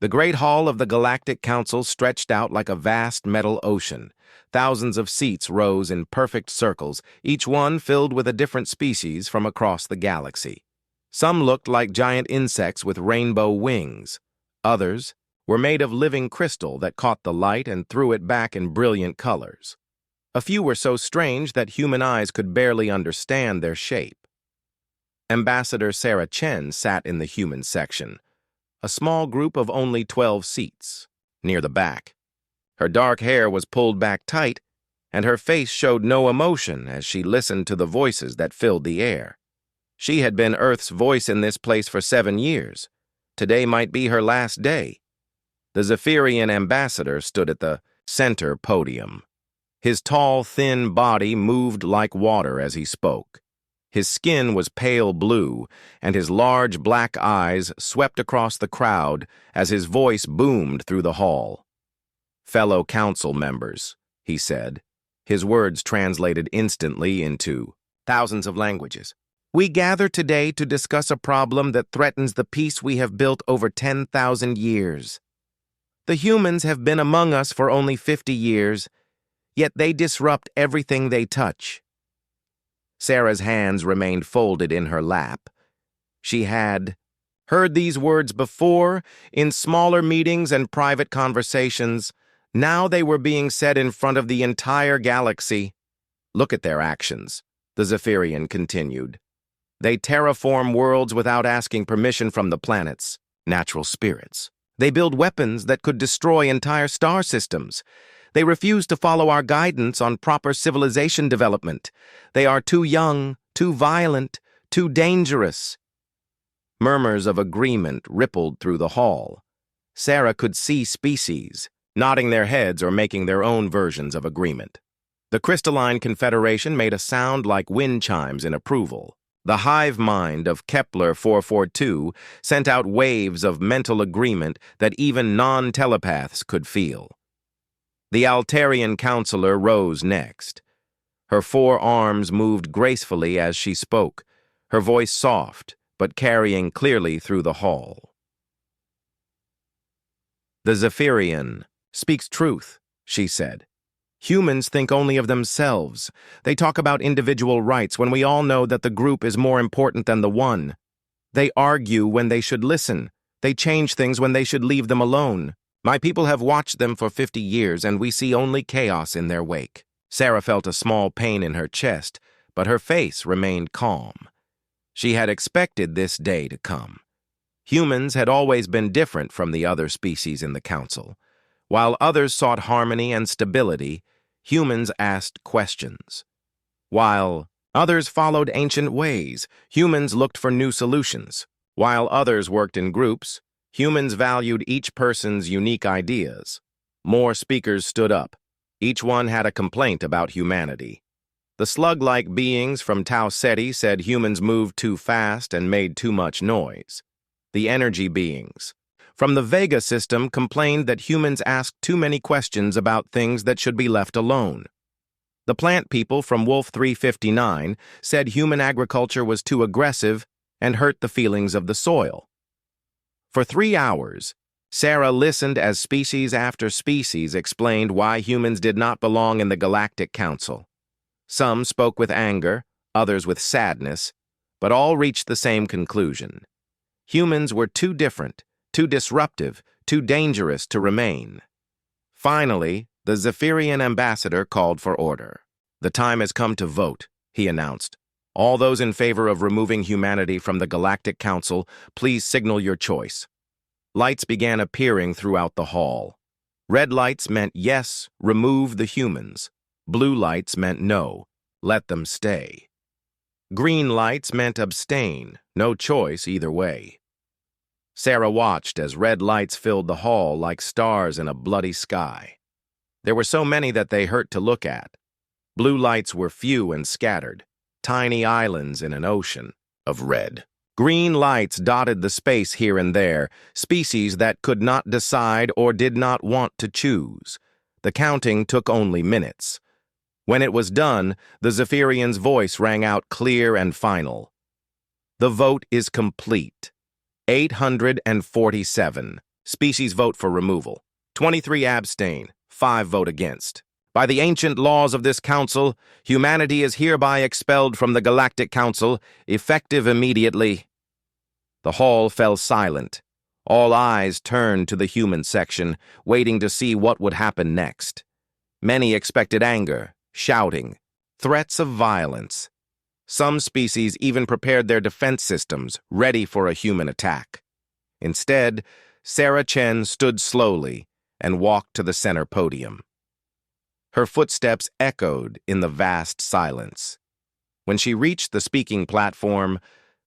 The Great Hall of the Galactic Council stretched out like a vast metal ocean. Thousands of seats rose in perfect circles, each one filled with a different species from across the galaxy. Some looked like giant insects with rainbow wings. Others were made of living crystal that caught the light and threw it back in brilliant colors. A few were so strange that human eyes could barely understand their shape. Ambassador Sarah Chen sat in the human section, a small group of only 12 seats, near the back. Her dark hair was pulled back tight, and her face showed no emotion as she listened to the voices that filled the air. She had been Earth's voice in this place for 7 years. Today might be her last day. The Zephyrian ambassador stood at the center podium. His tall, thin body moved like water as he spoke. His skin was pale blue, and his large black eyes swept across the crowd as his voice boomed through the hall. "Fellow council members," he said, his words translated instantly into thousands of languages. "We gather today to discuss a problem that threatens the peace we have built over 10,000 years. The humans have been among us for only 50 years, yet they disrupt everything they touch." Sarah's hands remained folded in her lap. She had heard these words before, in smaller meetings and private conversations. Now they were being said in front of the entire galaxy. "Look at their actions," the Zephyrian continued. "They terraform worlds without asking permission from the planets, natural spirits. They build weapons that could destroy entire star systems. They refuse to follow our guidance on proper civilization development. They are too young, too violent, too dangerous." Murmurs of agreement rippled through the hall. Sarah could see species, nodding their heads or making their own versions of agreement. The Crystalline Confederation made a sound like wind chimes in approval. The hive mind of Kepler 442 sent out waves of mental agreement that even non-telepaths could feel. The Altarian counselor rose next. Her 4 arms moved gracefully as she spoke, her voice soft but carrying clearly through the hall. "The Zephyrian speaks truth," she said. "Humans think only of themselves. They talk about individual rights when we all know that the group is more important than the one. They argue when they should listen. They change things when they should leave them alone. My people have watched them for 50 years, and we see only chaos in their wake." Sarah felt a small pain in her chest, but her face remained calm. She had expected this day to come. Humans had always been different from the other species in the council. While others sought harmony and stability, humans asked questions. While others followed ancient ways, humans looked for new solutions. While others worked in groups, humans valued each person's unique ideas. More speakers stood up. Each one had a complaint about humanity. The slug-like beings from Tau Ceti said humans moved too fast and made too much noise. The energy beings from the Vega system complained that humans asked too many questions about things that should be left alone. The plant people from Wolf 359 said human agriculture was too aggressive and hurt the feelings of the soil. For 3 hours, Sarah listened as species after species explained why humans did not belong in the Galactic Council. Some spoke with anger, others with sadness, but all reached the same conclusion. Humans were too different, too disruptive, too dangerous to remain. Finally, the Zephyrian ambassador called for order. "The time has come to vote," he announced. "All those in favor of removing humanity from the Galactic Council, please signal your choice." Lights began appearing throughout the hall. Red lights meant yes, remove the humans. Blue lights meant no, let them stay. Green lights meant abstain, no choice either way. Sarah watched as red lights filled the hall like stars in a bloody sky. There were so many that they hurt to look at. Blue lights were few and scattered, tiny islands in an ocean of red. Green lights dotted the space here and there, species that could not decide or did not want to choose. The counting took only minutes. When it was done, the Zephyrian's voice rang out clear and final. "The vote is complete. 847. Species vote for removal. 23 abstain, 5 vote against. By the ancient laws of this council, humanity is hereby expelled from the Galactic Council, effective immediately. The hall fell silent. All eyes turned to the human section, waiting to see what would happen next. Many expected anger, shouting, threats of violence. Some species even prepared their defense systems, ready for a human attack. Instead, Sarah Chen stood slowly and walked to the center podium. Her footsteps echoed in the vast silence. When she reached the speaking platform,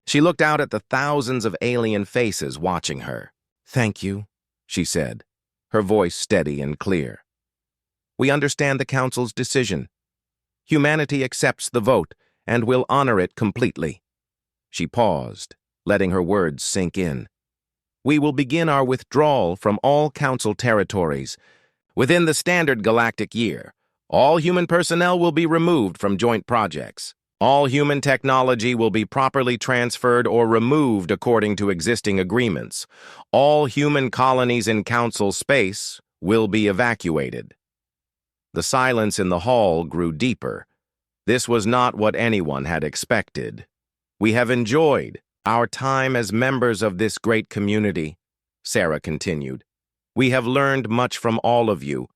she looked out at the thousands of alien faces watching her. "Thank you," she said, her voice steady and clear. "We understand the Council's decision. Humanity accepts the vote and will honor it completely." She paused, letting her words sink in. "We will begin our withdrawal from all Council territories. Within the standard galactic year, all human personnel will be removed from joint projects. All human technology will be properly transferred or removed according to existing agreements. All human colonies in Council space will be evacuated." The silence in the hall grew deeper. This was not what anyone had expected. "We have enjoyed our time as members of this great community," Sarah continued. "We have learned much from all of you.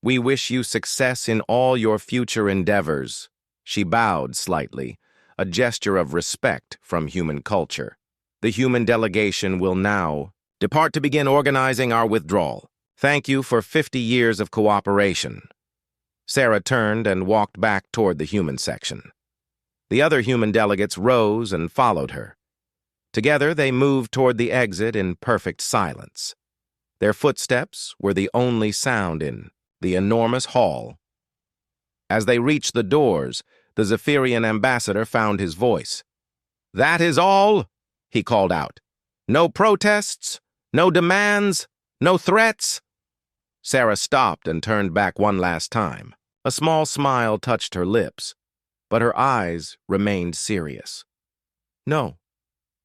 We wish you success in all your future endeavors." She bowed slightly, a gesture of respect from human culture. "The human delegation will now depart to begin organizing our withdrawal. Thank you for 50 years of cooperation." Sarah turned and walked back toward the human section. The other human delegates rose and followed her. Together, they moved toward the exit in perfect silence. Their footsteps were the only sound in the enormous hall. As they reached the doors, the Zephyrian ambassador found his voice. "That is all," he called out. "No protests, no demands, no threats." Sarah stopped and turned back one last time. A small smile touched her lips, but her eyes remained serious. "No,"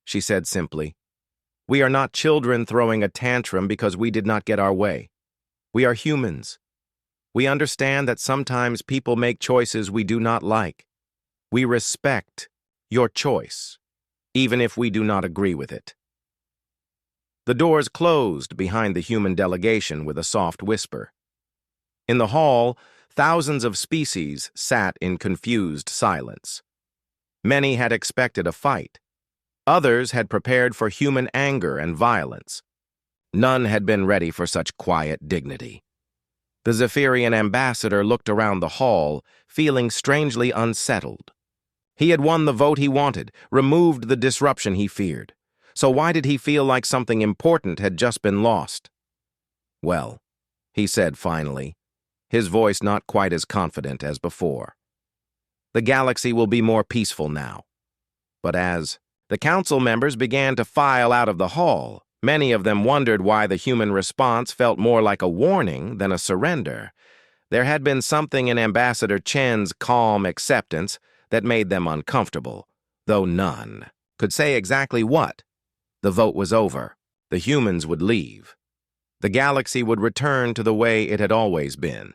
she said simply. "We are not children throwing a tantrum because we did not get our way. We are humans. We understand that sometimes people make choices we do not like. We respect your choice, even if we do not agree with it." The doors closed behind the human delegation with a soft whisper. In the hall, thousands of species sat in confused silence. Many had expected a fight. Others had prepared for human anger and violence. None had been ready for such quiet dignity. The Zephyrian ambassador looked around the hall, feeling strangely unsettled. He had won the vote he wanted, removed the disruption he feared. So why did he feel like something important had just been lost? "Well," he said finally, his voice not quite as confident as before, "the galaxy will be more peaceful now." But as the council members began to file out of the hall, many of them wondered why the human response felt more like a warning than a surrender. There had been something in Ambassador Chen's calm acceptance that made them uncomfortable, though none could say exactly what. The vote was over. The humans would leave. The galaxy would return to the way it had always been.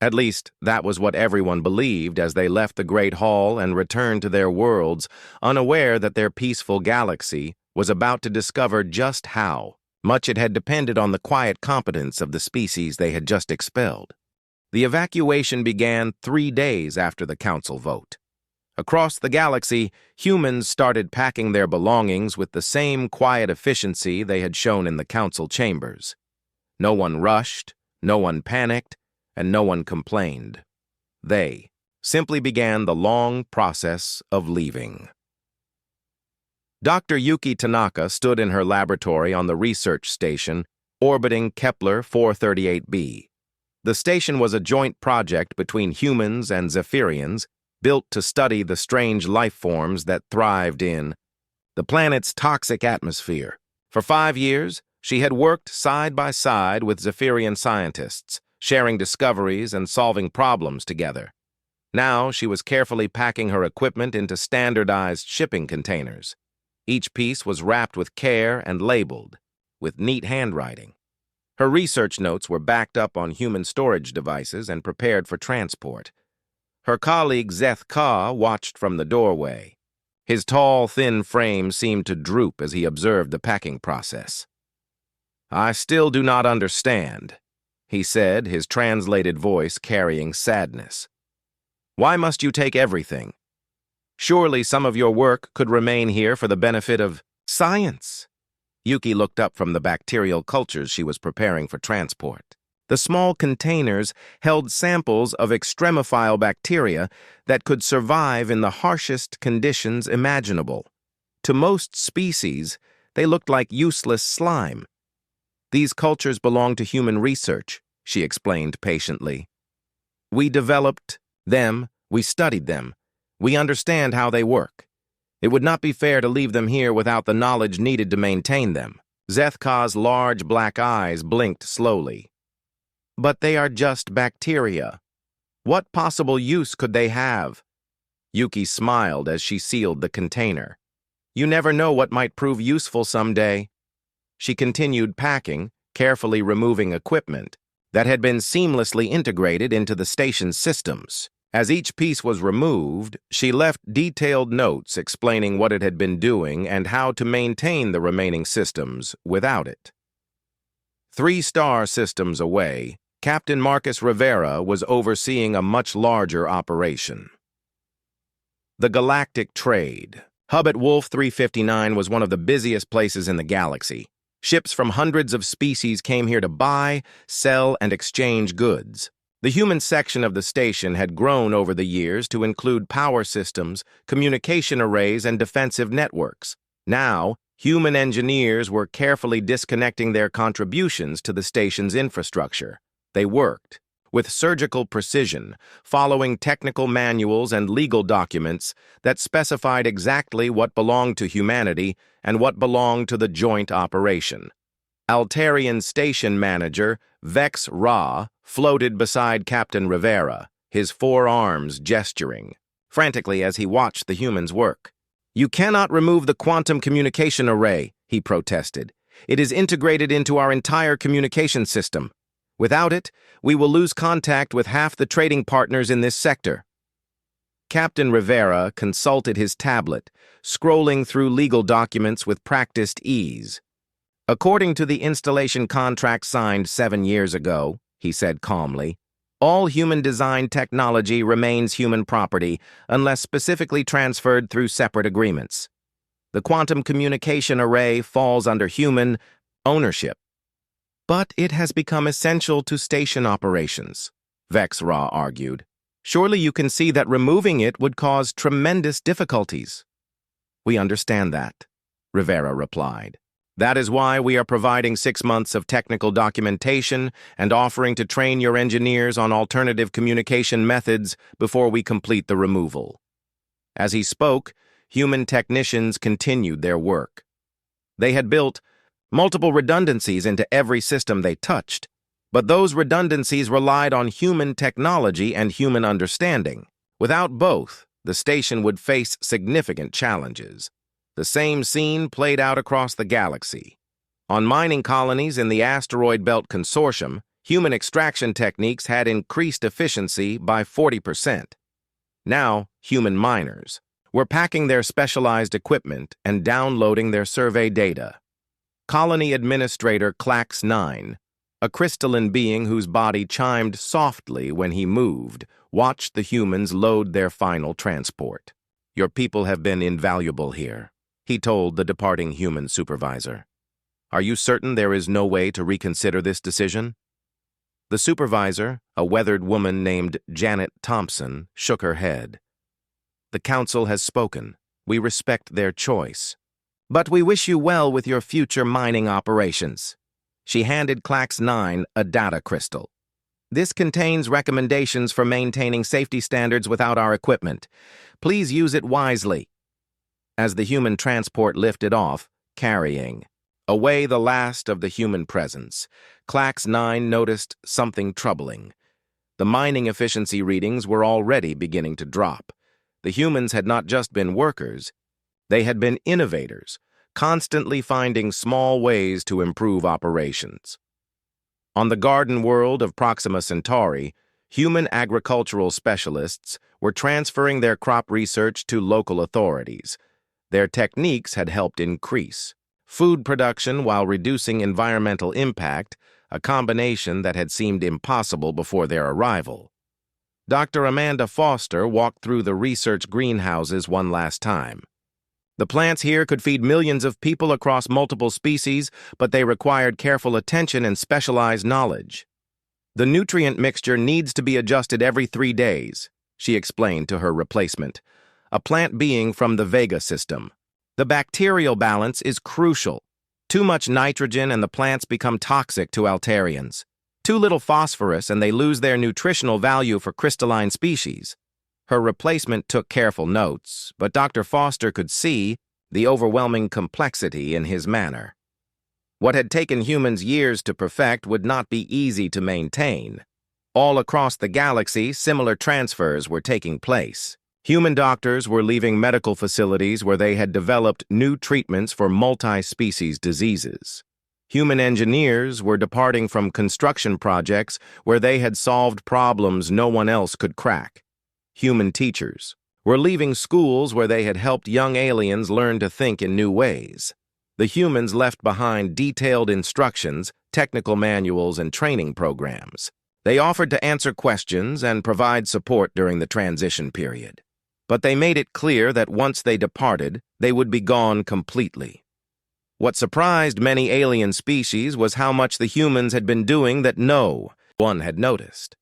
At least, that was what everyone believed as they left the Great Hall and returned to their worlds, unaware that their peaceful galaxy was about to discover just how much it had depended on the quiet competence of the species they had just expelled. The evacuation began 3 days after the council vote. Across the galaxy, humans started packing their belongings with the same quiet efficiency they had shown in the council chambers. No one rushed, no one panicked, and no one complained. They simply began the long process of leaving. Dr. Yuki Tanaka stood in her laboratory on the research station, orbiting Kepler 438b. The station was a joint project between humans and Zephyrians, built to study the strange life forms that thrived in the planet's toxic atmosphere. For 5 years, she had worked side by side with Zephyrian scientists, sharing discoveries and solving problems together. Now she was carefully packing her equipment into standardized shipping containers. Each piece was wrapped with care and labeled. with neat handwriting. Her research notes were backed up on human storage devices and prepared for transport. Her colleague Zeth Ka watched from the doorway. His tall, thin frame seemed to droop as he observed the packing process. "I still do not understand," he said, his translated voice carrying sadness. "Why must you take everything? Surely some of your work could remain here for the benefit of science." Yuki looked up from the bacterial cultures she was preparing for transport. The small containers held samples of extremophile bacteria that could survive in the harshest conditions imaginable. To most species, they looked like useless slime. "These cultures belong to human research," she explained patiently. "We developed them, we studied them. We understand how they work. It would not be fair to leave them here without the knowledge needed to maintain them." Zeth Ka's large black eyes blinked slowly. "But they are just bacteria. What possible use could they have?" Yuki smiled as she sealed the container. "You never know what might prove useful someday." She continued packing, carefully removing equipment that had been seamlessly integrated into the station's systems. As each piece was removed, she left detailed notes explaining what it had been doing and how to maintain the remaining systems without it. 3-star systems away, Captain Marcus Rivera was overseeing a much larger operation. The Galactic Trade. Hub at Wolf 359 was one of the busiest places in the galaxy. Ships from hundreds of species came here to buy, sell, and exchange goods. The human section of the station had grown over the years to include power systems, communication arrays, and defensive networks. Now, human engineers were carefully disconnecting their contributions to the station's infrastructure. They worked with surgical precision, following technical manuals and legal documents that specified exactly what belonged to humanity and what belonged to the joint operation. Altarian station manager Vex Ra floated beside Captain Rivera, his 4 arms gesturing frantically as he watched the humans work. "You cannot remove the quantum communication array," he protested. "It is integrated into our entire communication system. Without it, we will lose contact with half the trading partners in this sector." Captain Rivera consulted his tablet, scrolling through legal documents with practiced ease. "According to the installation contract signed 7 years ago," he said calmly, "all human-designed technology remains human property unless specifically transferred through separate agreements. The quantum communication array falls under human ownership. But it has become essential to station operations," Vex Ra argued. "Surely you can see that removing it would cause tremendous difficulties." "We understand that," Rivera replied. "That is why we are providing 6 months of technical documentation and offering to train your engineers on alternative communication methods before we complete the removal." As he spoke, human technicians continued their work. They had built multiple redundancies into every system they touched, but those redundancies relied on human technology and human understanding. Without both, the station would face significant challenges. The same scene played out across the galaxy. On mining colonies in the Asteroid Belt Consortium, human extraction techniques had increased efficiency by 40%. Now, human miners were packing their specialized equipment and downloading their survey data. Colony Administrator Clax 9, a crystalline being whose body chimed softly when he moved, watched the humans load their final transport. "Your people have been invaluable here," he told the departing human supervisor. "Are you certain there is no way to reconsider this decision?" The supervisor, a weathered woman named Janet Thompson, shook her head. "The council has spoken. We respect their choice. But we wish you well with your future mining operations." She handed Clax 9 a data crystal. "This contains recommendations for maintaining safety standards without our equipment. Please use it wisely." As the human transport lifted off, carrying away the last of the human presence, Clax 9 noticed something troubling. The mining efficiency readings were already beginning to drop. The humans had not just been workers, they had been innovators, constantly finding small ways to improve operations. On the garden world of Proxima Centauri, human agricultural specialists were transferring their crop research to local authorities. Their techniques had helped increase food production while reducing environmental impact, a combination that had seemed impossible before their arrival. Dr. Amanda Foster walked through the research greenhouses one last time. The plants here could feed millions of people across multiple species, but they required careful attention and specialized knowledge. The nutrient mixture needs to be adjusted every 3 days, she explained to her replacement, a plant being from the Vega system. The bacterial balance is crucial. Too much nitrogen and the plants become toxic to Altarians. Too little phosphorus and they lose their nutritional value for crystalline species. Her replacement took careful notes, but Dr. Foster could see the overwhelming complexity in his manner. What had taken humans years to perfect would not be easy to maintain. All across the galaxy, similar transfers were taking place. Human doctors were leaving medical facilities where they had developed new treatments for multi-species diseases. Human engineers were departing from construction projects where they had solved problems no one else could crack. Human teachers were leaving schools where they had helped young aliens learn to think in new ways. The humans left behind detailed instructions, technical manuals, and training programs. They offered to answer questions and provide support during the transition period. But they made it clear that once they departed, they would be gone completely. What surprised many alien species was how much the humans had been doing that no one had noticed.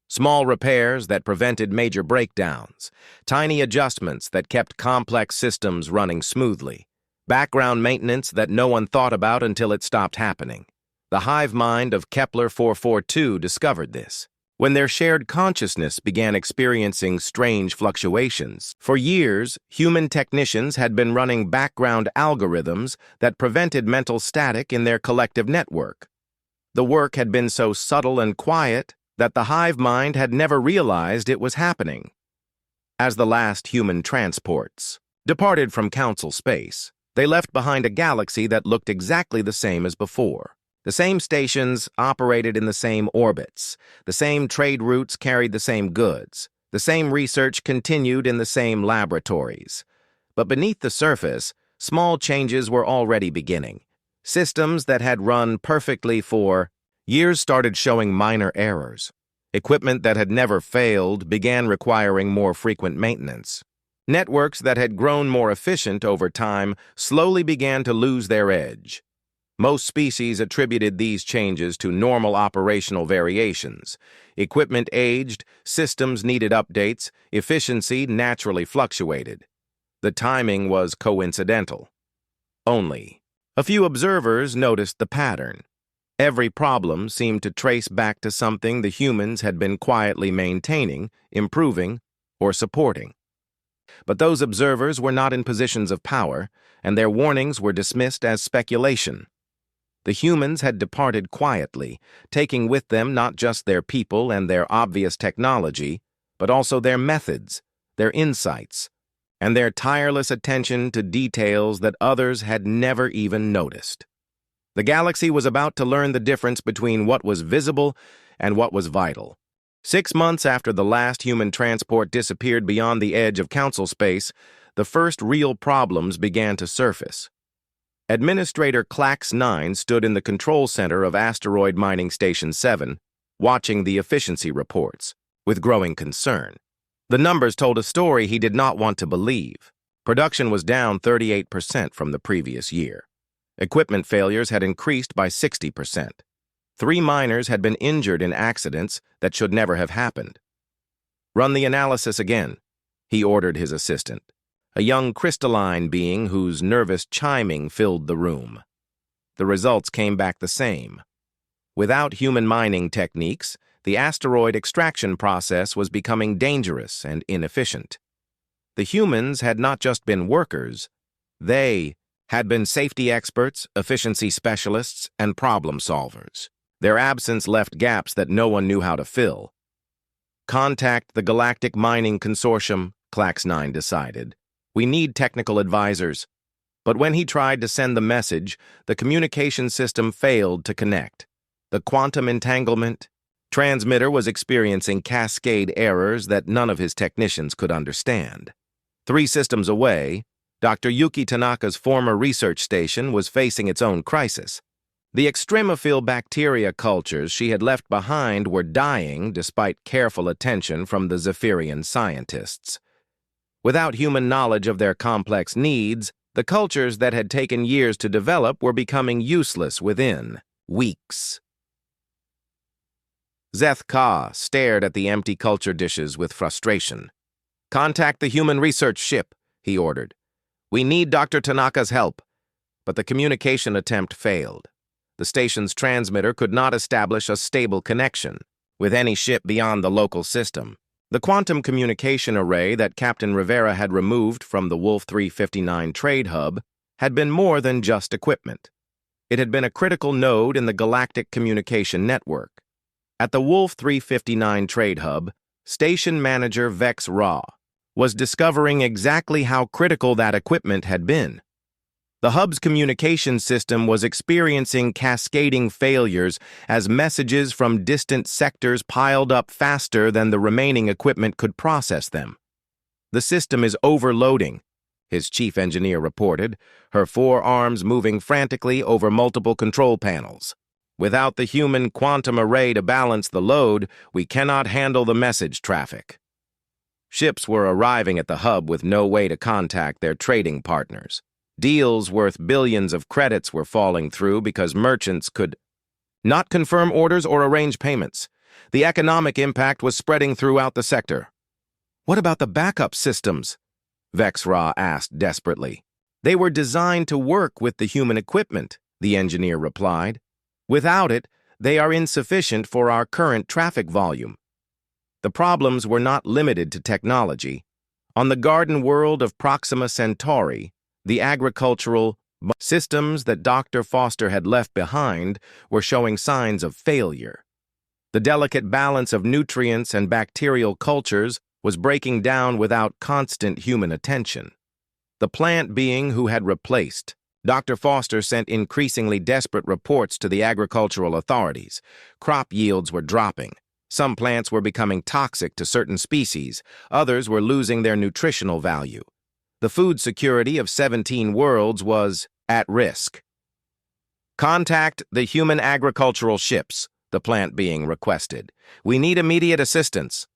Small repairs that prevented major breakdowns, tiny adjustments that kept complex systems running smoothly, background maintenance that no one thought about until it stopped happening. The hive mind of Kepler 442 discovered this, when their shared consciousness began experiencing strange fluctuations. For years, human technicians had been running background algorithms that prevented mental static in their collective network. The work had been so subtle and quiet that the hive mind had never realized it was happening. As the last human transports departed from Council space, they left behind a galaxy that looked exactly the same as before. The same stations operated in the same orbits. The same trade routes carried the same goods. The same research continued in the same laboratories. But beneath the surface, small changes were already beginning. Systems that had run perfectly for years started showing minor errors. Equipment that had never failed began requiring more frequent maintenance. Networks that had grown more efficient over time slowly began to lose their edge. Most species attributed these changes to normal operational variations. Equipment aged, systems needed updates, efficiency naturally fluctuated. The timing was coincidental. Only a few observers noticed the pattern. Every problem seemed to trace back to something the humans had been quietly maintaining, improving, or supporting. But those observers were not in positions of power, and their warnings were dismissed as speculation. The humans had departed quietly, taking with them not just their people and their obvious technology, but also their methods, their insights, and their tireless attention to details that others had never even noticed. The galaxy was about to learn the difference between what was visible and what was vital. 6 months after the last human transport disappeared beyond the edge of Council space, the first real problems began to surface. Administrator Clax 9 stood in the control center of Asteroid Mining Station 7, watching the efficiency reports, with growing concern. The numbers told a story he did not want to believe. Production was down 38% from the previous year. Equipment failures had increased by 60%. 3 miners had been injured in accidents that should never have happened. "Run the analysis again," he ordered his assistant, a young crystalline being whose nervous chiming filled the room. The results came back the same. Without human mining techniques, the asteroid extraction process was becoming dangerous and inefficient. The humans had not just been workers, they had been safety experts, efficiency specialists, and problem solvers. Their absence left gaps that no one knew how to fill. "Contact the Galactic Mining Consortium," Clax 9 decided. "We need technical advisors." But when he tried to send the message, the communication system failed to connect. The quantum entanglement transmitter was experiencing cascade errors that none of his technicians could understand. 3 systems away, Dr. Yuki Tanaka's former research station was facing its own crisis. The extremophile bacteria cultures she had left behind were dying despite careful attention from the Zephyrian scientists. Without human knowledge of their complex needs, the cultures that had taken years to develop were becoming useless within weeks. Zeth Ka stared at the empty culture dishes with frustration. "Contact the human research ship," he ordered. "We need Dr. Tanaka's help." But the communication attempt failed. The station's transmitter could not establish a stable connection with any ship beyond the local system. The quantum communication array that Captain Rivera had removed from the Wolf 359 trade hub had been more than just equipment. It had been a critical node in the galactic communication network. At the Wolf 359 trade hub, station manager Vex Ra was discovering exactly how critical that equipment had been. The hub's communication system was experiencing cascading failures as messages from distant sectors piled up faster than the remaining equipment could process them. "The system is overloading," his chief engineer reported, her 4 arms moving frantically over multiple control panels. "Without the human quantum array to balance the load, we cannot handle the message traffic." Ships were arriving at the hub with no way to contact their trading partners. Deals worth billions of credits were falling through because merchants could not confirm orders or arrange payments. The economic impact was spreading throughout the sector. "What about the backup systems?" Vex Ra asked desperately. "They were designed to work with the human equipment," the engineer replied. "Without it, they are insufficient for our current traffic volume." The problems were not limited to technology. On the garden world of Proxima Centauri, the agricultural systems that Dr. Foster had left behind were showing signs of failure. The delicate balance of nutrients and bacterial cultures was breaking down without constant human attention. The plant being who had replaced Dr. Foster sent increasingly desperate reports to the agricultural authorities. Crop yields were dropping. Some plants were becoming toxic to certain species. Others were losing their nutritional value. The food security of 17 worlds was at risk. "Contact the human agricultural ships," the plant being requested. "We need immediate assistance."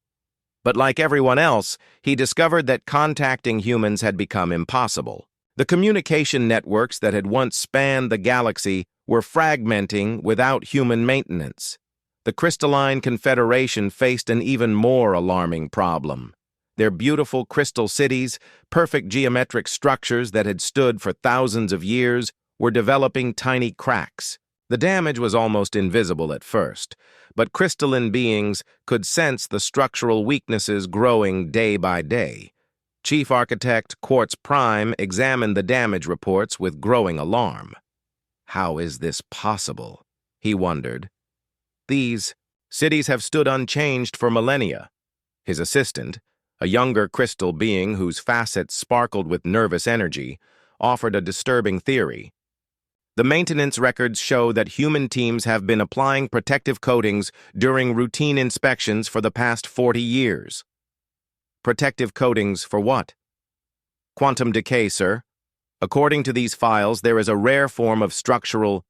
But like everyone else, he discovered that contacting humans had become impossible. The communication networks that had once spanned the galaxy were fragmenting without human maintenance. The Crystalline Confederation faced an even more alarming problem. Their beautiful crystal cities, perfect geometric structures that had stood for thousands of years, were developing tiny cracks. The damage was almost invisible at first, but crystalline beings could sense the structural weaknesses growing day by day. Chief Architect Quartz Prime examined the damage reports with growing alarm. "How is this possible?" he wondered. "These cities have stood unchanged for millennia." His assistant, a younger crystal being whose facets sparkled with nervous energy, offered a disturbing theory. "The maintenance records show that human teams have been applying protective coatings during routine inspections for the past 40 years. "Protective coatings for what?" "Quantum decay, sir. According to these files, there is a rare form of structural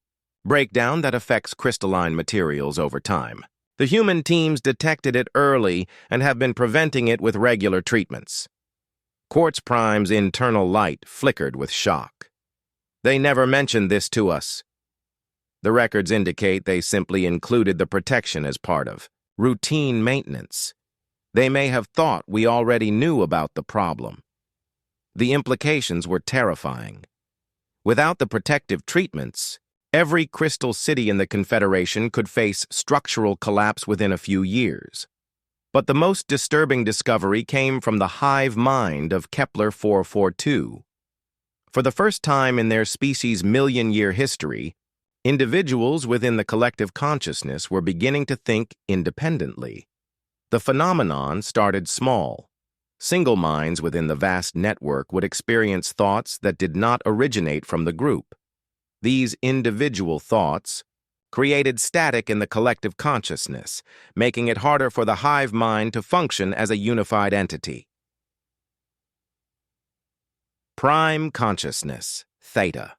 breakdown that affects crystalline materials over time. The human teams detected it early and have been preventing it with regular treatments." Quartz Prime's internal light flickered with shock. "They never mentioned this to us." "The records indicate they simply included the protection as part of routine maintenance. They may have thought we already knew about the problem." The implications were terrifying. Without the protective treatments, every crystal city in the Confederation could face structural collapse within a few years. But the most disturbing discovery came from the hive mind of Kepler 442. For the first time in their species' million-year history, individuals within the collective consciousness were beginning to think independently. The phenomenon started small. Single minds within the vast network would experience thoughts that did not originate from the group. These individual thoughts created static in the collective consciousness, making it harder for the hive mind to function as a unified entity. Prime consciousness, theta.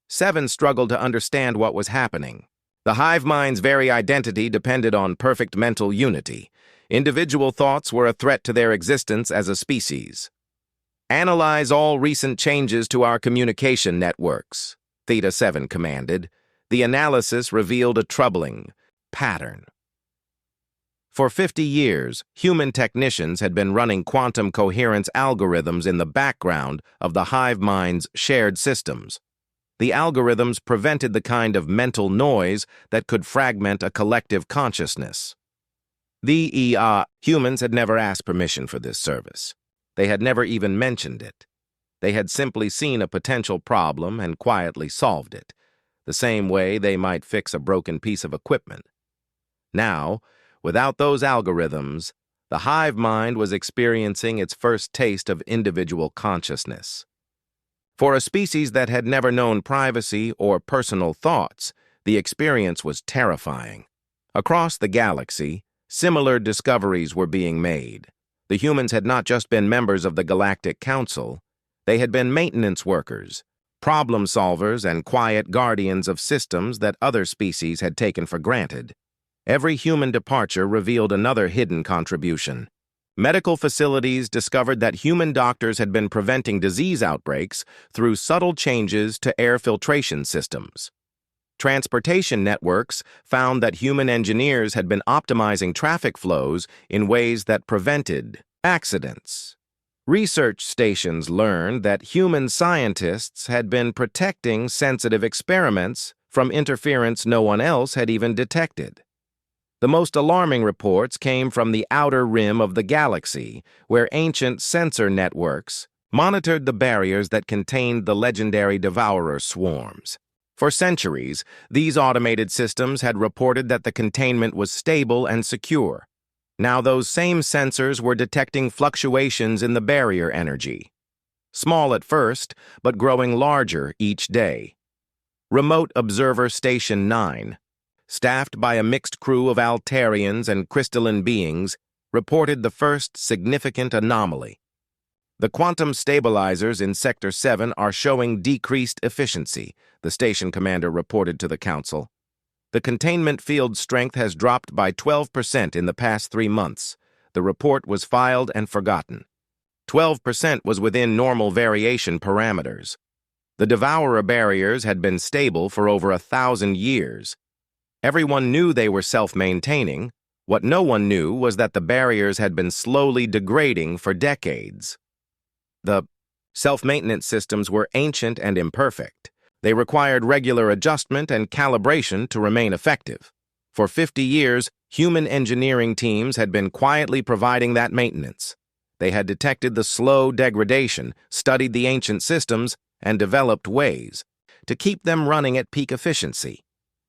7 struggled to understand what was happening. The hive mind's very identity depended on perfect mental unity. Individual thoughts were a threat to their existence as a species. Analyze all recent changes to our communication networks, Theta 7 commanded. The analysis revealed a troubling pattern. For 50 years, human technicians had been running quantum coherence algorithms in the background of the hive mind's shared systems. The algorithms prevented the kind of mental noise that could fragment a collective consciousness. Humans had never asked permission for this service. They had never even mentioned it. They had simply seen a potential problem and quietly solved it, the same way they might fix a broken piece of equipment. Now, without those algorithms, the hive mind was experiencing its first taste of individual consciousness. For a species that had never known privacy or personal thoughts, the experience was terrifying. Across the galaxy, similar discoveries were being made. The humans had not just been members of the Galactic Council, they had been maintenance workers, problem solvers, and quiet guardians of systems that other species had taken for granted. Every human departure revealed another hidden contribution. Medical facilities discovered that human doctors had been preventing disease outbreaks through subtle changes to air filtration systems. Transportation networks found that human engineers had been optimizing traffic flows in ways that prevented accidents. Research stations learned that human scientists had been protecting sensitive experiments from interference no one else had even detected. The most alarming reports came from the outer rim of the galaxy, where ancient sensor networks monitored the barriers that contained the legendary devourer swarms. For centuries, these automated systems had reported that the containment was stable and secure. Now those same sensors were detecting fluctuations in the barrier energy. Small at first, but growing larger each day. Remote Observer Station 9, staffed by a mixed crew of Altarians and crystalline beings, reported the first significant anomaly. The quantum stabilizers in Sector 7 are showing decreased efficiency, the station commander reported to the Council. The containment field strength has dropped by 12% in the past 3 months. The report was filed and forgotten. 12% was within normal variation parameters. The devourer barriers had been stable for over 1,000 years. Everyone knew they were self-maintaining. What no one knew was that the barriers had been slowly degrading for decades. The self-maintenance systems were ancient and imperfect. They required regular adjustment and calibration to remain effective. For 50 years, human engineering teams had been quietly providing that maintenance. They had detected the slow degradation, studied the ancient systems, and developed ways to keep them running at peak efficiency.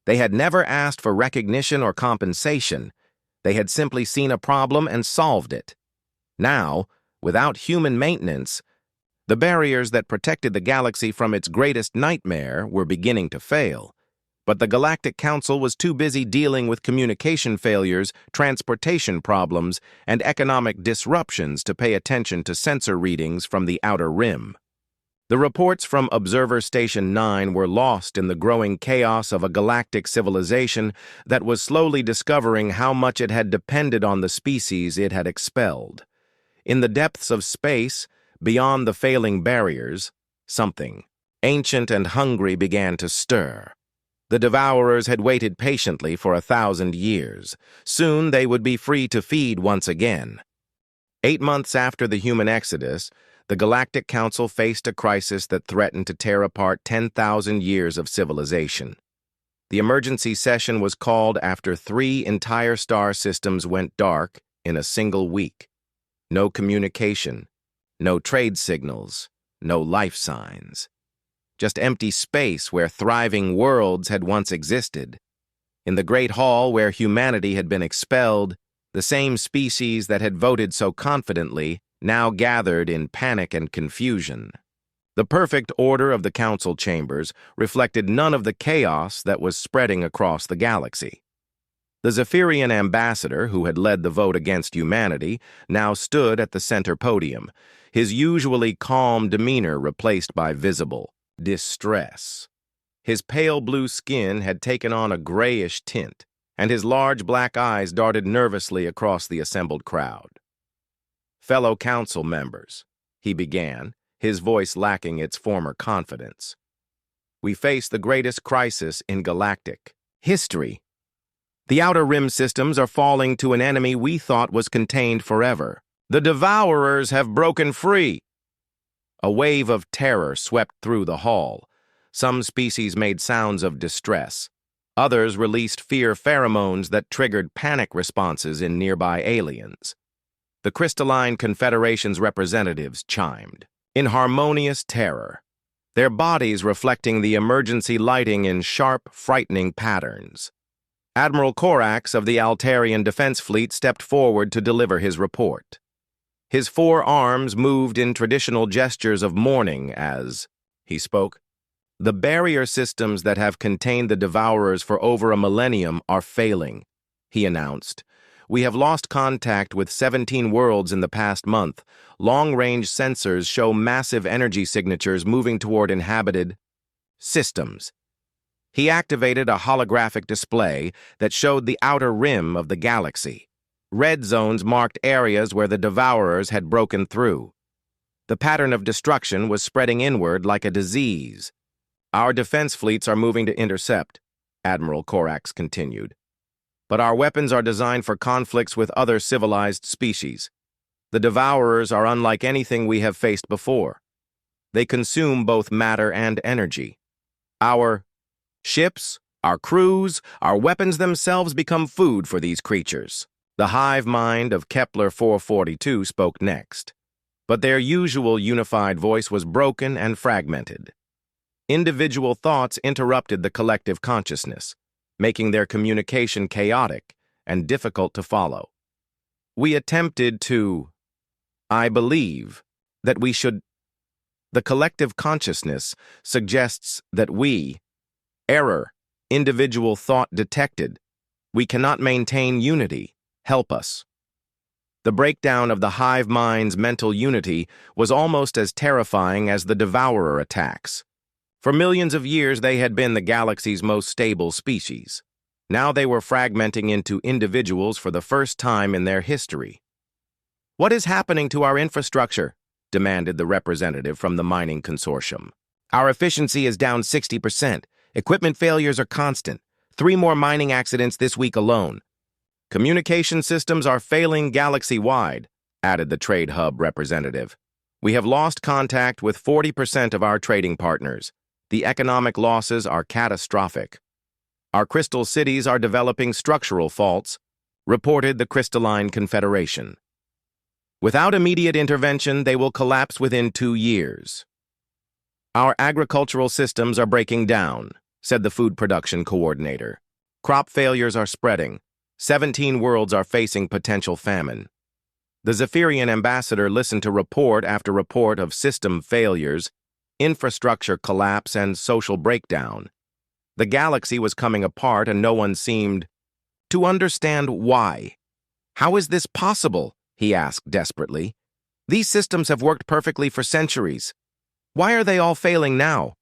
They had never asked for recognition or compensation. They had simply seen a problem and solved it. Now, without human maintenance, the barriers that protected the galaxy from its greatest nightmare were beginning to fail. But the Galactic Council was too busy dealing with communication failures, transportation problems, and economic disruptions to pay attention to sensor readings from the outer rim. The reports from Observer Station 9 were lost in the growing chaos of a galactic civilization that was slowly discovering how much it had depended on the species it had expelled. In the depths of space, beyond the failing barriers, something ancient and hungry began to stir. The devourers had waited patiently for 1,000 years. Soon they would be free to feed once again. 8 months after the human exodus, the Galactic Council faced a crisis that threatened to tear apart 10,000 years of civilization. The emergency session was called after 3 entire star systems went dark in a single week. No communication, no trade signals, no life signs. Just empty space where thriving worlds had once existed. In the Great Hall where humanity had been expelled, The same species that had voted so confidently now gathered in panic and confusion. The perfect order of the council chambers reflected none of the chaos that was spreading across the galaxy. The Zephyrian ambassador, who had led the vote against humanity, now stood at the center podium, his usually calm demeanor replaced by visible distress. His pale blue skin had taken on a grayish tint, and his large black eyes darted nervously across the assembled crowd. "Fellow council members," he began, his voice lacking its former confidence. "We face the greatest crisis in galactic history. The Outer Rim systems are falling to an enemy we thought was contained forever. The Devourers have broken free." A wave of terror swept through the hall. Some species made sounds of distress. Others released fear pheromones that triggered panic responses in nearby aliens. The Crystalline Confederation's representatives chimed, in harmonious terror, their bodies reflecting the emergency lighting in sharp, frightening patterns. Admiral Corax of the Altarian Defense Fleet stepped forward to deliver his report. His 4 arms moved in traditional gestures of mourning as he spoke. "The barrier systems that have contained the Devourers for over a millennium are failing," he announced. "We have lost contact with 17 worlds in the past month. Long-range sensors show massive energy signatures moving toward inhabited systems." He activated a holographic display that showed the outer rim of the galaxy. Red zones marked areas where the Devourers had broken through. The pattern of destruction was spreading inward like a disease. "Our defense fleets are moving to intercept," Admiral Corax continued. "But our weapons are designed for conflicts with other civilized species. The Devourers are unlike anything we have faced before. They consume both matter and energy. Our ships, our crews, our weapons themselves become food for these creatures." The hive mind of Kepler 442 spoke next, but their usual unified voice was broken and fragmented. Individual thoughts interrupted the collective consciousness, making their communication chaotic and difficult to follow. "We attempted to, I believe, that we should. The collective consciousness suggests that error, individual thought detected. We cannot maintain unity. Help us." The breakdown of the hive mind's mental unity was almost as terrifying as the Devourer attacks. For millions of years, they had been the galaxy's most stable species. Now they were fragmenting into individuals for the first time in their history. "What is happening to our infrastructure?" demanded the representative from the mining consortium. "Our efficiency is down 60%. Equipment failures are constant. 3 more mining accidents this week alone. Communication systems are failing galaxy-wide," added the Trade Hub representative. "We have lost contact with 40% of our trading partners. The economic losses are catastrophic. Our crystal cities are developing structural faults," reported the Crystalline Confederation. "Without immediate intervention, they will collapse within 2 years. Our agricultural systems are breaking down," said the food production coordinator. "Crop failures are spreading. 17 worlds are facing potential famine." The Zephyrian ambassador listened to report after report of system failures, infrastructure collapse, and social breakdown. The galaxy was coming apart, and no one seemed to understand why. "How is this possible?" he asked desperately. "These systems have worked perfectly for centuries. Why are they all failing now?"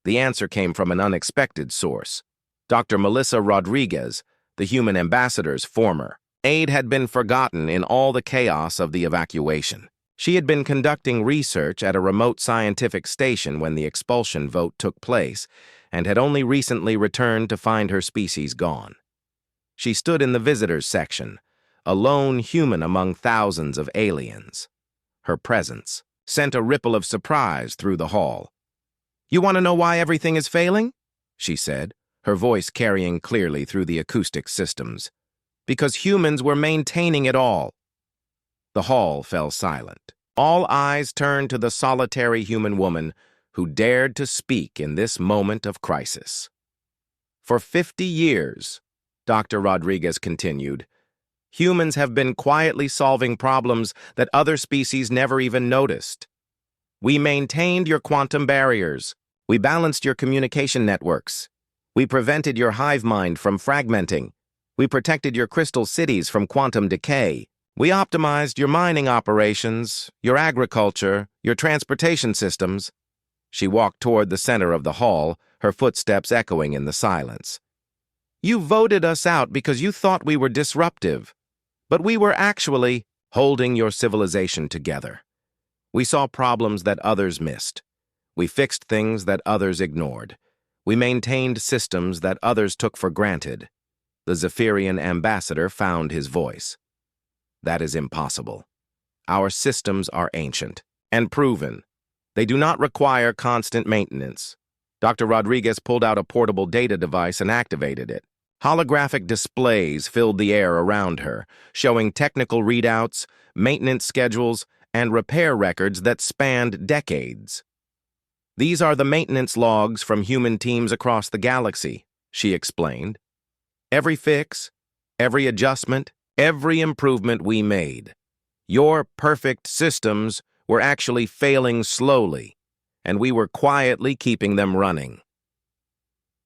The answer came from an unexpected source. Dr. Melissa Rodriguez, the human ambassador's former aide, had been forgotten in all the chaos of the evacuation. She had been conducting research at a remote scientific station when the expulsion vote took place, and had only recently returned to find her species gone. She stood in the visitors section, a lone human among thousands of aliens. Her presence sent a ripple of surprise through the hall. "You want to know why everything is failing?" she said, her voice carrying clearly through the acoustic systems. "Because humans were maintaining it all." The hall fell silent. All eyes turned to the solitary human woman who dared to speak in this moment of crisis. "For 50 years, Dr. Rodriguez continued, Humans have been quietly solving problems that other species never even noticed. We maintained your quantum barriers. We balanced your communication networks. We prevented your hive mind from fragmenting. We protected your crystal cities from quantum decay. We optimized your mining operations, your agriculture, your transportation systems. She walked toward the center of the hall, her footsteps echoing in the silence. You voted us out because you thought we were disruptive, but we were actually holding your civilization together. We saw problems that others missed. We fixed things that others ignored. We maintained systems that others took for granted. The Zephyrian ambassador found his voice. That is impossible. Our systems are ancient and proven. They do not require constant maintenance. Dr. Rodriguez pulled out a portable data device and activated it. Holographic displays filled the air around her, showing technical readouts, maintenance schedules, and repair records that spanned decades. These are the maintenance logs from human teams across the galaxy, she explained. Every fix, every adjustment, every improvement we made. Your perfect systems were actually failing slowly, and we were quietly keeping them running.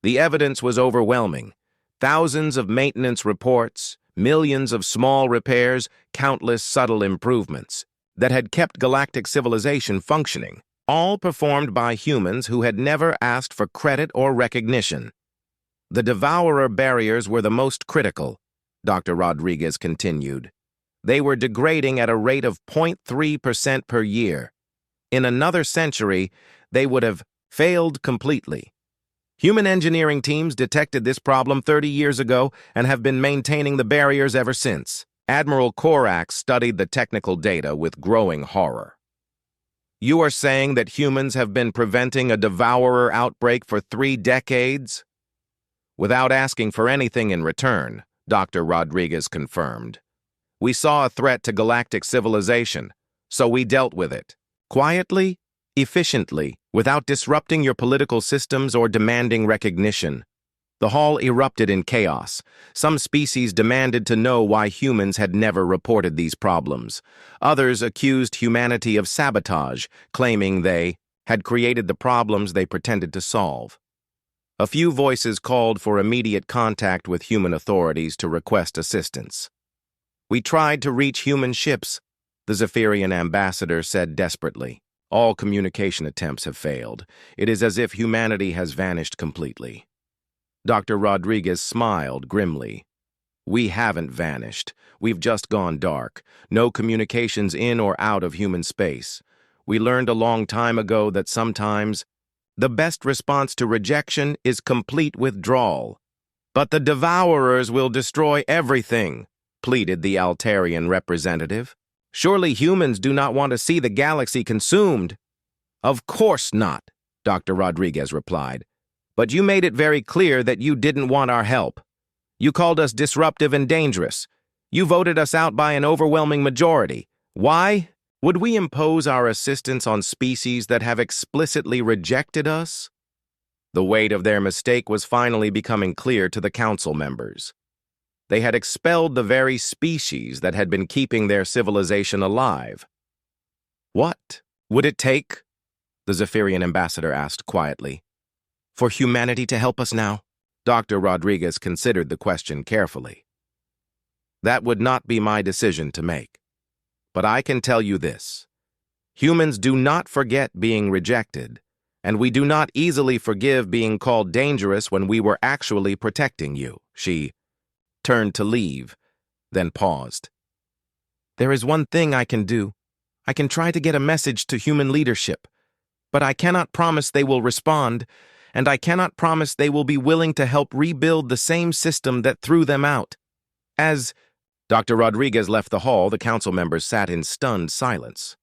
The evidence was overwhelming. Thousands of maintenance reports, millions of small repairs, countless subtle improvements that had kept galactic civilization functioning, all performed by humans who had never asked for credit or recognition. The devourer barriers were the most critical, Dr. Rodriguez continued. They were degrading at a rate of 0.3% per year. In another century, they would have failed completely. Human engineering teams detected this problem 30 years ago and have been maintaining the barriers ever since. Admiral Korax studied the technical data with growing horror. You are saying that humans have been preventing a devourer outbreak for 3 decades? Without asking for anything in return, Dr. Rodriguez confirmed. We saw a threat to galactic civilization, so we dealt with it. Quietly, efficiently, without disrupting your political systems or demanding recognition. The hall erupted in chaos. Some species demanded to know why humans had never reported these problems. Others accused humanity of sabotage, claiming they had created the problems they pretended to solve. A few voices called for immediate contact with human authorities to request assistance. We tried to reach human ships, the Zephyrian ambassador said desperately. All communication attempts have failed. It is as if humanity has vanished completely. Dr. Rodriguez smiled grimly. We haven't vanished. We've just gone dark. No communications in or out of human space. We learned a long time ago that sometimes the best response to rejection is complete withdrawal. But the devourers will destroy everything, pleaded the Altarian representative. Surely humans do not want to see the galaxy consumed. Of course not, Dr. Rodriguez replied. But you made it very clear that you didn't want our help. You called us disruptive and dangerous. You voted us out by an overwhelming majority. Why? Would we impose our assistance on species that have explicitly rejected us? The weight of their mistake was finally becoming clear to the council members. They had expelled the very species that had been keeping their civilization alive. What would it take? The Zephyrian ambassador asked quietly. For humanity to help us now? Dr. Rodriguez considered the question carefully. That would not be my decision to make. But I can tell you this. Humans do not forget being rejected, and we do not easily forgive being called dangerous when we were actually protecting you. She turned to leave, then paused. There is one thing I can do. I can try to get a message to human leadership, but I cannot promise they will respond, and I cannot promise they will be willing to help rebuild the same system that threw them out. As Dr. Rodriguez left the hall, the council members sat in stunned silence.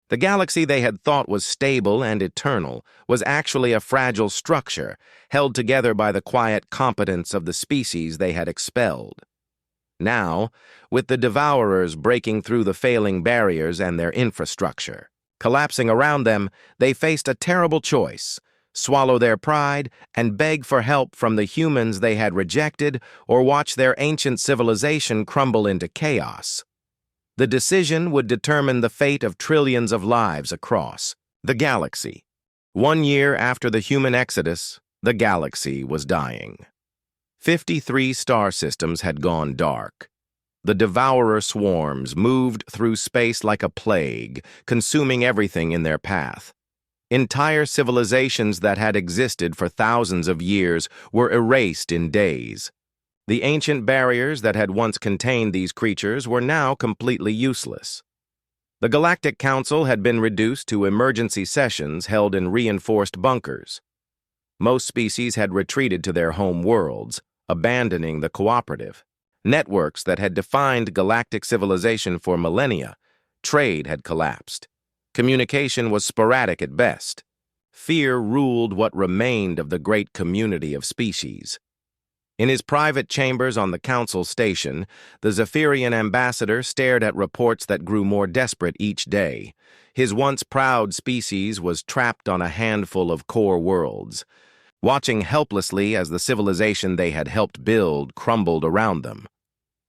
The galaxy they had thought was stable and eternal was actually a fragile structure, held together by the quiet competence of the species they had expelled. Now, with the devourers breaking through the failing barriers and their infrastructure collapsing around them, they faced a terrible choice: swallow their pride, and beg for help from the humans they had rejected, or watch their ancient civilization crumble into chaos. The decision would determine the fate of trillions of lives across the galaxy. 1 year after the human exodus, the galaxy was dying. 53 star systems had gone dark. The devourer swarms moved through space like a plague, consuming everything in their path. Entire civilizations that had existed for thousands of years were erased in days. The ancient barriers that had once contained these creatures were now completely useless. The Galactic Council had been reduced to emergency sessions held in reinforced bunkers. Most species had retreated to their home worlds, abandoning the cooperative. Networks that had defined galactic civilization for millennia, trade had collapsed. Communication was sporadic at best. Fear ruled what remained of the great community of species. In his private chambers on the council station, the Zephyrian ambassador stared at reports that grew more desperate each day. His once proud species was trapped on a handful of core worlds, watching helplessly as the civilization they had helped build crumbled around them.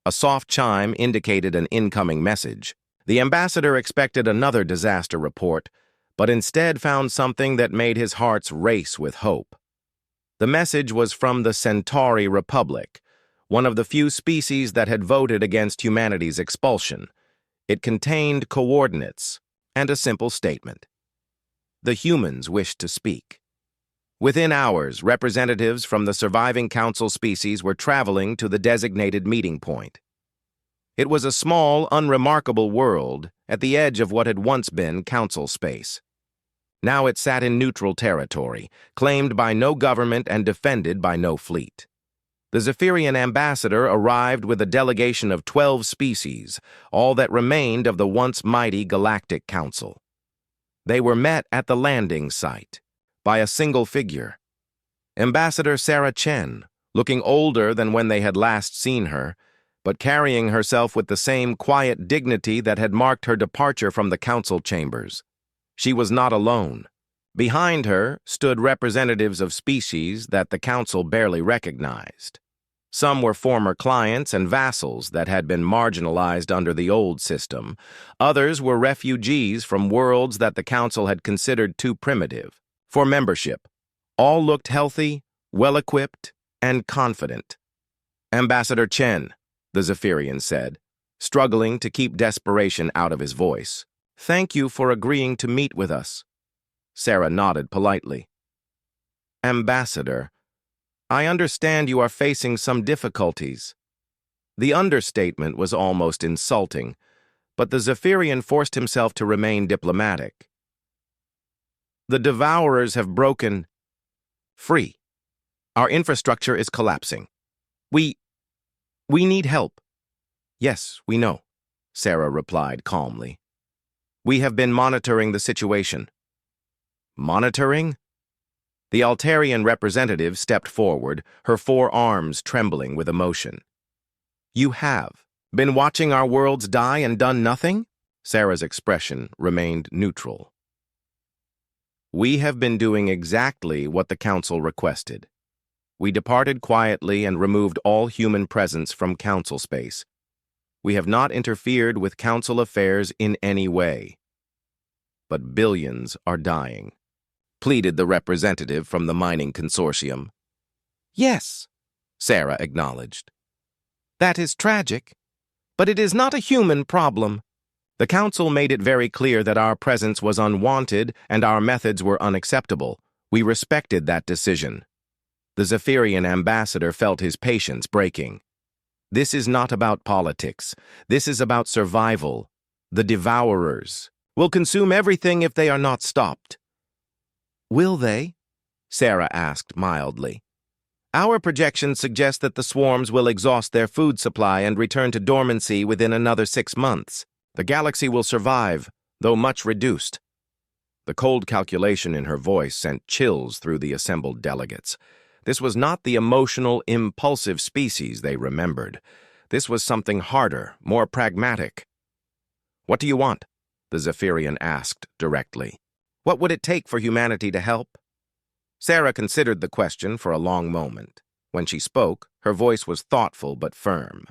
A soft chime indicated an incoming message. The ambassador expected another disaster report, but instead found something that made his hearts race with hope. The message was from the Centauri Republic, one of the few species that had voted against humanity's expulsion. It contained coordinates and a simple statement. The humans wished to speak. Within hours, representatives from the surviving council species were traveling to the designated meeting point. It was a small, unremarkable world at the edge of what had once been council space. Now it sat in neutral territory, claimed by no government and defended by no fleet. The Zephyrian ambassador arrived with a delegation of 12 species, all that remained of the once mighty Galactic Council. They were met at the landing site by a single figure. Ambassador Sarah Chen, looking older than when they had last seen her, but carrying herself with the same quiet dignity that had marked her departure from the council chambers. She was not alone. Behind her stood representatives of species that the council barely recognized. Some were former clients and vassals that had been marginalized under the old system. Others were refugees from worlds that the council had considered too primitive for membership. All looked healthy, well-equipped, and confident. Ambassador Chen, the Zephyrian said, struggling to keep desperation out of his voice. Thank you for agreeing to meet with us. Sarah nodded politely. Ambassador, I understand you are facing some difficulties. The understatement was almost insulting, but the Zephyrian forced himself to remain diplomatic. The Devourers have broken free. Our infrastructure is collapsing. We need help. Yes, we know, Sarah replied calmly. We have been monitoring the situation. Monitoring? The Altarian representative stepped forward, her 4 arms trembling with emotion. You have been watching our worlds die and done nothing? Sarah's expression remained neutral. We have been doing exactly what the council requested. We departed quietly and removed all human presence from council space. We have not interfered with council affairs in any way. But billions are dying, pleaded the representative from the mining consortium. Yes, Sarah acknowledged. That is tragic, but it is not a human problem. The council made it very clear that our presence was unwanted and our methods were unacceptable. We respected that decision. The Zephyrian ambassador felt his patience breaking. This is not about politics. This is about survival. The Devourers will consume everything if they are not stopped. Will they? Sarah asked mildly. Our projections suggest that the swarms will exhaust their food supply and return to dormancy within another 6 months. The galaxy will survive, though much reduced. The cold calculation in her voice sent chills through the assembled delegates. This was not the emotional, impulsive species they remembered. This was something harder, more pragmatic. What do you want? The Zephyrian asked directly. What would it take for humanity to help? Sarah considered the question for a long moment. When she spoke, her voice was thoughtful but firm.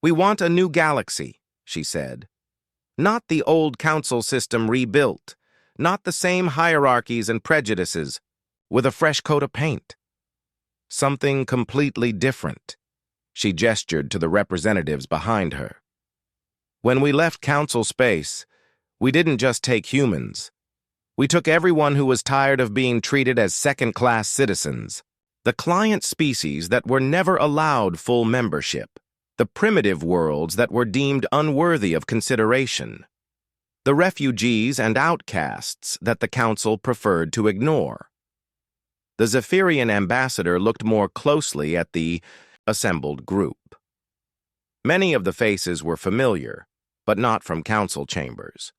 "We want a new galaxy," she said. "Not the old council system rebuilt, not the same hierarchies and prejudices, with a fresh coat of paint. Something completely different." She gestured to the representatives behind her. "When we left council space, we didn't just take humans. We took everyone who was tired of being treated as second-class citizens, the client species that were never allowed full membership, the primitive worlds that were deemed unworthy of consideration, the refugees and outcasts that the council preferred to ignore." The Zephyrian ambassador looked more closely at the assembled group. Many of the faces were familiar, but not from council chambers.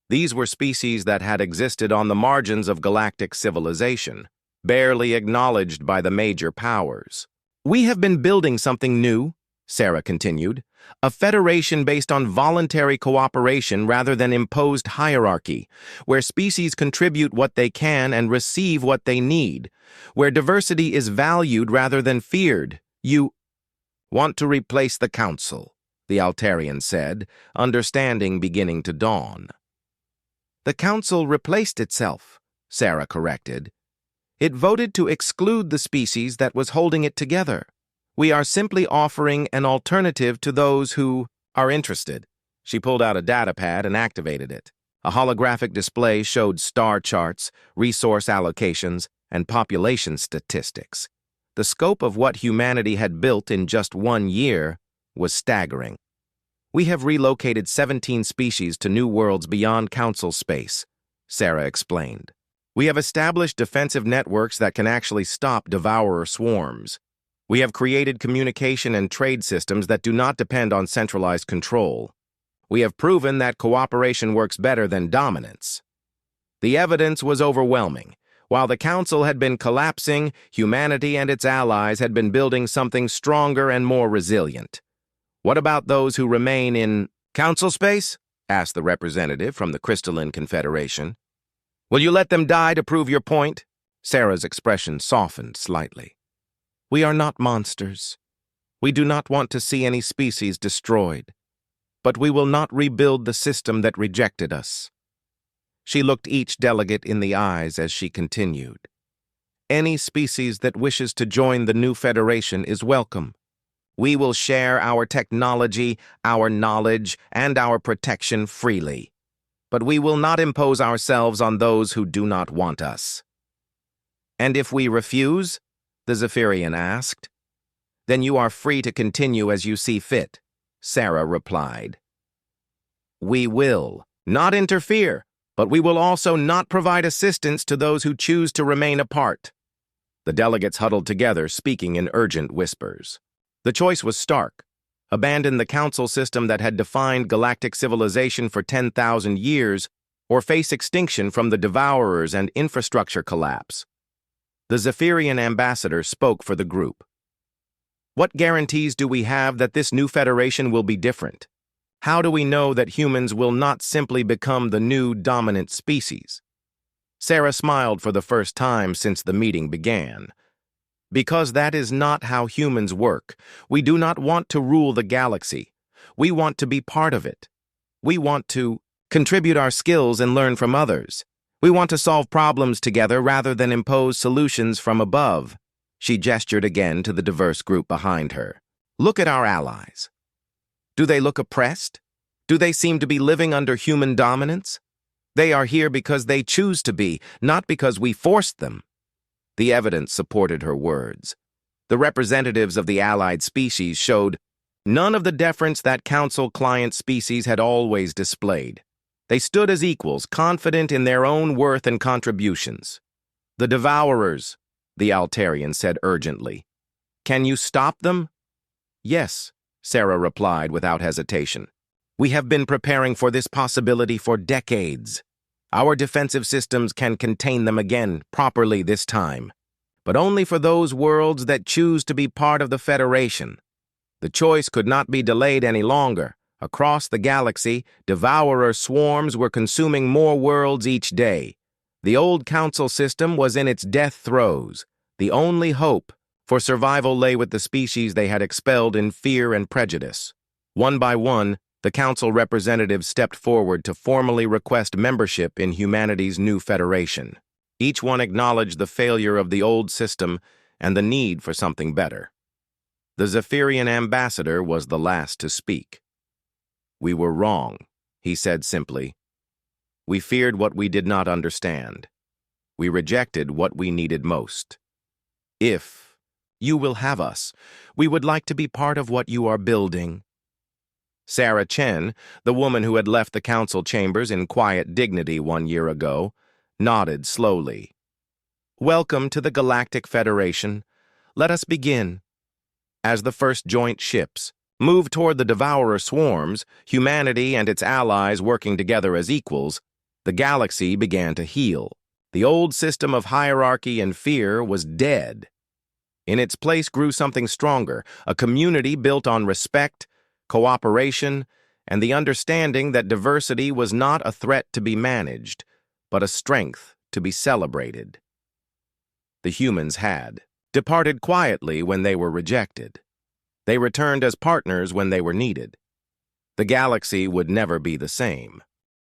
These were species that had existed on the margins of galactic civilization, barely acknowledged by the major powers. "We have been building something new," Sarah continued, "a federation based on voluntary cooperation rather than imposed hierarchy, where species contribute what they can and receive what they need, where diversity is valued rather than feared. You want to replace the council," the Altarian said, understanding beginning to dawn. "The council replaced itself," Sarah corrected. "It voted to exclude the species that was holding it together. We are simply offering an alternative to those who are interested." She pulled out a data pad and activated it. A holographic display showed star charts, resource allocations, and population statistics. The scope of what humanity had built in just 1 year was staggering. "We have relocated 17 species to new worlds beyond council space," Sarah explained. "We have established defensive networks that can actually stop devourer swarms. We have created communication and trade systems that do not depend on centralized control. We have proven that cooperation works better than dominance." The evidence was overwhelming. While the council had been collapsing, humanity and its allies had been building something stronger and more resilient. "What about those who remain in council space?" asked the representative from the Crystalline Confederation. "Will you let them die to prove your point?" Sarah's expression softened slightly. "We are not monsters. We do not want to see any species destroyed. But we will not rebuild the system that rejected us." She looked each delegate in the eyes as she continued. "Any species that wishes to join the new federation is welcome. We will share our technology, our knowledge, and our protection freely. But we will not impose ourselves on those who do not want us." "And if we refuse?" the Zephyrian asked. "Then you are free to continue as you see fit," Sarah replied. "We will not interfere, but we will also not provide assistance to those who choose to remain apart." The delegates huddled together, speaking in urgent whispers. The choice was stark: abandon the council system that had defined galactic civilization for 10,000 years, or face extinction from the devourers and infrastructure collapse. The Zephyrian ambassador spoke for the group. "What guarantees do we have that this new federation will be different? How do we know that humans will not simply become the new dominant species?" Sarah smiled for the first time since the meeting began. "Because that is not how humans work. We do not want to rule the galaxy. We want to be part of it. We want to contribute our skills and learn from others. We want to solve problems together rather than impose solutions from above." She gestured again to the diverse group behind her. "Look at our allies. Do they look oppressed? Do they seem to be living under human dominance? They are here because they choose to be, not because we forced them." The evidence supported her words. The representatives of the allied species showed none of the deference that council client species had always displayed. They stood as equals, confident in their own worth and contributions. "The devourers," the Altarian said urgently. "Can you stop them?" "Yes," Sarah replied without hesitation. "We have been preparing for this possibility for decades. Our defensive systems can contain them again, properly this time. But only for those worlds that choose to be part of the Federation. The choice could not be delayed any longer. Across the galaxy, devourer swarms were consuming more worlds each day. The old council system was in its death throes. The only hope for survival lay with the species they had expelled in fear and prejudice. One by one, the council representatives stepped forward to formally request membership in humanity's new federation. Each one acknowledged the failure of the old system and the need for something better. The Zephyrian ambassador was the last to speak. "We were wrong," he said simply. "We feared what we did not understand. We rejected what we needed most. If you will have us, we would like to be part of what you are building." Sarah Chen, the woman who had left the council chambers in quiet dignity 1 year ago, nodded slowly. "Welcome to the Galactic Federation. Let us begin." As the first joint ships moved toward the Devourer swarms, humanity and its allies working together as equals, the galaxy began to heal. The old system of hierarchy and fear was dead. In its place grew something stronger, a community built on respect, cooperation, and the understanding that diversity was not a threat to be managed, but a strength to be celebrated. The humans had departed quietly when they were rejected. They returned as partners when they were needed. The galaxy would never be the same.